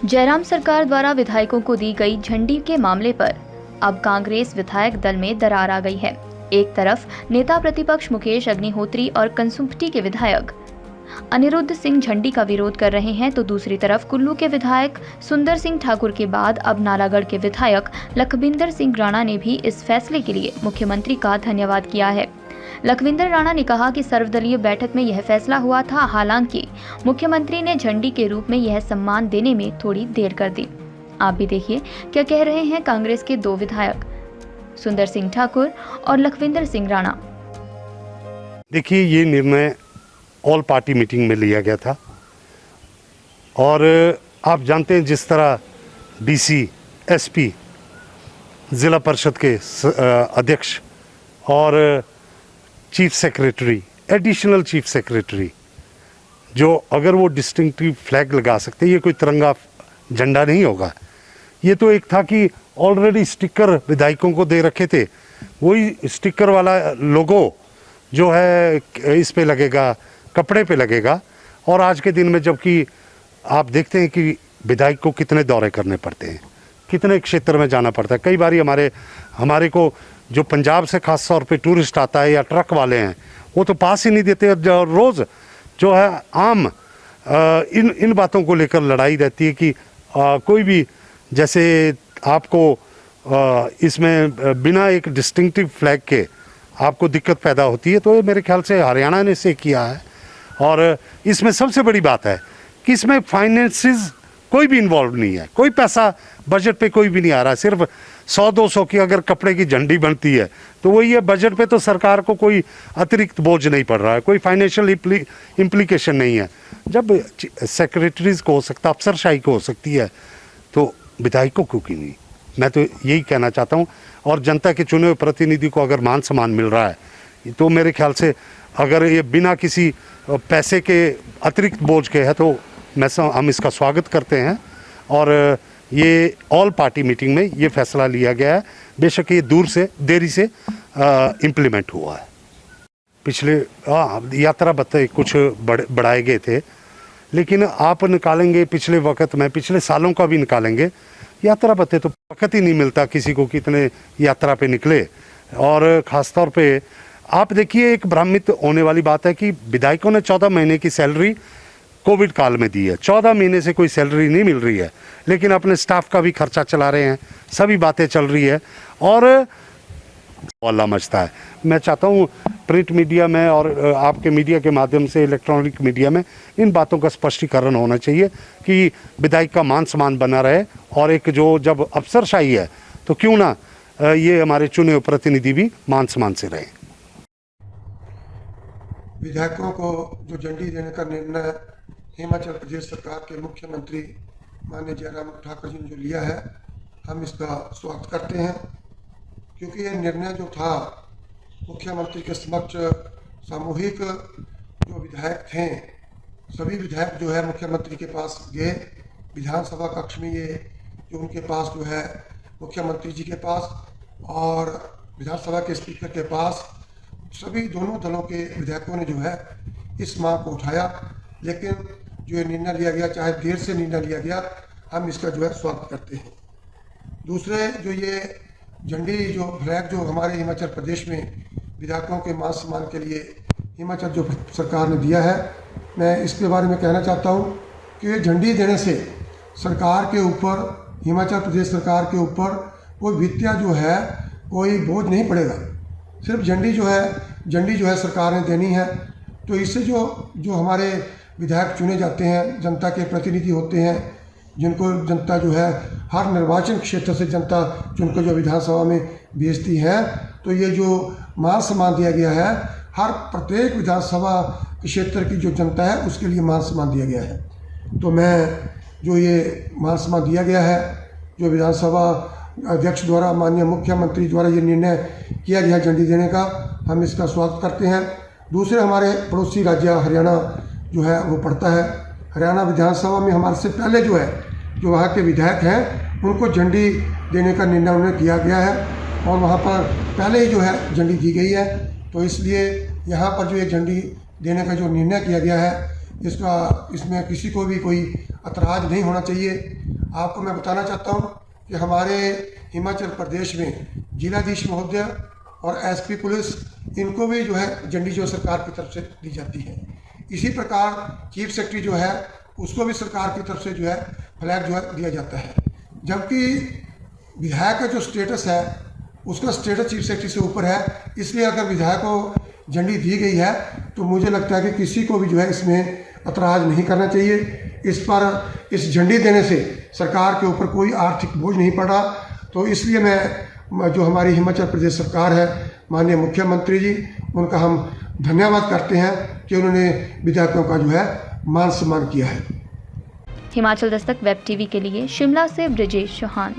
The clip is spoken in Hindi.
जयराम सरकार द्वारा विधायकों को दी गई झंडी के मामले पर अब कांग्रेस विधायक दल में दरार आ गई है। एक तरफ नेता प्रतिपक्ष मुकेश अग्निहोत्री और कंसुम्पटी के विधायक अनिरुद्ध सिंह झंडी का विरोध कर रहे हैं, तो दूसरी तरफ कुल्लू के विधायक सुंदर सिंह ठाकुर के बाद अब नालागढ़ के विधायक लखविंदर सिंह राणा ने भी इस फैसले के लिए मुख्यमंत्री का धन्यवाद किया है। लखविंदर राणा ने कहा कि सर्वदलीय बैठक में यह फैसला हुआ था, हालांकि मुख्यमंत्री ने झंडी के रूप में यह सम्मान देने में थोड़ी देर कर दी। आप भी देखिए क्या कह रहे हैं कांग्रेस के दो विधायक सुंदर सिंह ठाकुर और लखविंदर सिंह राणा। देखिए, ये निर्णय ऑल पार्टी मीटिंग में लिया गया था और आप जानते हैं जिस तरह डीसी, एसपी, ज़िला परिषद के अध्यक्ष और chief secretary, additional chief secretary, जो अगर वो डिस्टिंक्टिव फ्लैग लगा सकते, ये कोई तिरंगा झंडा नहीं होगा। ये तो एक था कि ऑलरेडी स्टिकर विधायकों को दे रखे थे, वही स्टिकर वाला लोगो जो है इस पे लगेगा, कपड़े पे लगेगा। और आज के दिन में जबकि आप देखते हैं कि विधायक को कितने दौरे करने पड़ते हैं, कितने क्षेत्र में जाना पड़ता है। कई बार हमारे को जो पंजाब से खास तौर पे टूरिस्ट आता है या ट्रक वाले हैं, वो तो पास ही नहीं देते। रोज़ जो है आम इन बातों को लेकर लड़ाई रहती है कि कोई भी, जैसे आपको इसमें बिना एक डिस्टिंक्टिव फ्लैग के आपको दिक्कत पैदा होती है। तो ये मेरे ख्याल से हरियाणा ने इसे किया है। और इसमें सबसे बड़ी बात है कि इसमें फाइनेंसेस कोई भी इन्वॉल्व नहीं है, कोई पैसा बजट पे कोई भी नहीं आ रहा। सिर्फ 100-200 की अगर कपड़े की झंडी बनती है तो वही है, बजट पे तो सरकार को कोई अतिरिक्त बोझ नहीं पड़ रहा है, कोई फाइनेंशियल इम्प्लीकेशन नहीं है। जब सेक्रेटरीज को हो सकता, अफसरशाही को हो सकती है, तो विधायकों को क्यों नहीं। मैं तो यही कहना चाहता हूँ। और जनता के चुने हुए प्रतिनिधि को अगर मान सम्मान मिल रहा है तो मेरे ख्याल से अगर ये बिना किसी पैसे के अतिरिक्त बोझ के है तो हम इसका स्वागत करते हैं। और ये ऑल पार्टी मीटिंग में ये फैसला लिया गया है। बेशक ये देरी से इम्प्लीमेंट हुआ है। पिछले यात्रा भत्ते कुछ बढ़ाए गए थे, लेकिन आप निकालेंगे पिछले वक्त में, पिछले सालों का भी निकालेंगे, यात्रा भत्ते तो वक्त ही नहीं मिलता किसी को कितने यात्रा पे निकले। और ख़ास तौर पे आप देखिए, एक भ्रमित होने वाली बात है कि विधायकों ने 14 महीने की सैलरी कोविड काल में दी है। 14 महीने से कोई सैलरी नहीं मिल रही है, लेकिन अपने स्टाफ का भी खर्चा चला रहे हैं, सभी बातें चल रही है और हल्ला मचता है। मैं चाहता हूँ प्रिंट मीडिया में और आपके मीडिया के माध्यम से, इलेक्ट्रॉनिक मीडिया में इन बातों का स्पष्टीकरण होना चाहिए कि विधायक का मान सम्मान बना रहे। और एक जो जब अफसरशाही है तो क्यों ना ये हमारे चुने हुए प्रतिनिधि भी मान सम्मान से रहे। विधायकों को जो झंडी देने का निर्णय हिमाचल प्रदेश सरकार के मुख्यमंत्री माननीय जयराम ठाकुर जी ने जो लिया है, हम इसका स्वागत करते हैं। क्योंकि यह निर्णय जो था मुख्यमंत्री के समक्ष सामूहिक जो विधायक थे, सभी विधायक जो है मुख्यमंत्री के पास गए। विधानसभा कक्ष में ये जो उनके पास जो है मुख्यमंत्री जी के पास और विधानसभा के स्पीकर के पास, सभी दोनों दलों के विधायकों ने जो है इस मांग को उठाया। लेकिन जो ये निर्णय लिया गया, चाहे देर से निर्णय लिया गया, हम इसका जो है स्वागत करते हैं। दूसरे जो ये झंडी जो फ्लैग जो हमारे हिमाचल प्रदेश में विधायकों के मान सम्मान के लिए हिमाचल जो सरकार ने दिया है, मैं इसके बारे में कहना चाहता हूँ कि ये झंडी देने से सरकार के ऊपर, हिमाचल प्रदेश सरकार के ऊपर कोई वित्तीय जो है कोई बोझ नहीं पड़ेगा। सिर्फ झंडी जो है सरकार ने देनी है। तो इससे जो हमारे विधायक चुने जाते हैं, जनता के प्रतिनिधि होते हैं, जिनको जनता जो है हर निर्वाचन क्षेत्र से जनता जिनको जो विधानसभा में भेजती है, तो ये जो मान सम्मान दिया गया है, हर प्रत्येक विधानसभा क्षेत्र की जो जनता है उसके लिए मान सम्मान दिया गया है। तो मैं जो ये मान सम्मान दिया गया है, जो विधानसभा अध्यक्ष द्वारा, माननीय मुख्यमंत्री द्वारा ये निर्णय किया गया झंडी देने का, हम इसका स्वागत करते हैं। दूसरे हमारे पड़ोसी राज्य हरियाणा जो है वो पड़ता है। हरियाणा विधानसभा में हमारे से पहले जो है जो वहाँ के विधायक हैं उनको झंडी देने का निर्णय उन्होंने किया गया है और वहाँ पर पहले ही जो है झंडी दी गई है। तो इसलिए यहाँ पर जो ये झंडी देने का जो निर्णय किया गया है, इसमें किसी को भी कोई ऐतराज़ नहीं होना चाहिए। आपको मैं बताना चाहता हूँ कि हमारे हिमाचल प्रदेश में जिलाधीश महोदय और एसपी पुलिस इनको भी जो है झंडी जो सरकार की तरफ से दी जाती है। इसी प्रकार चीफ सेक्रेटरी जो है उसको भी सरकार की तरफ से जो है फ्लैग जो है दिया जाता है। जबकि विधायक का जो स्टेटस है उसका स्टेटस चीफ सेक्रेटरी से ऊपर है, इसलिए अगर विधायक को झंडी दी गई है तो मुझे लगता है कि किसी को भी जो है इसमें ऐतराज़ नहीं करना चाहिए। इस पर इस झंडी देने से सरकार के ऊपर कोई आर्थिक बोझ नहीं पड़ा। तो इसलिए मैं जो हमारी हिमाचल प्रदेश सरकार है, माननीय मुख्यमंत्री जी, उनका हम धन्यवाद करते हैं कि उन्होंने विधायकों का जो है मान सम्मान किया है। हिमाचल दस्तक वेब टीवी के लिए शिमला से ब्रिजेश चौहान।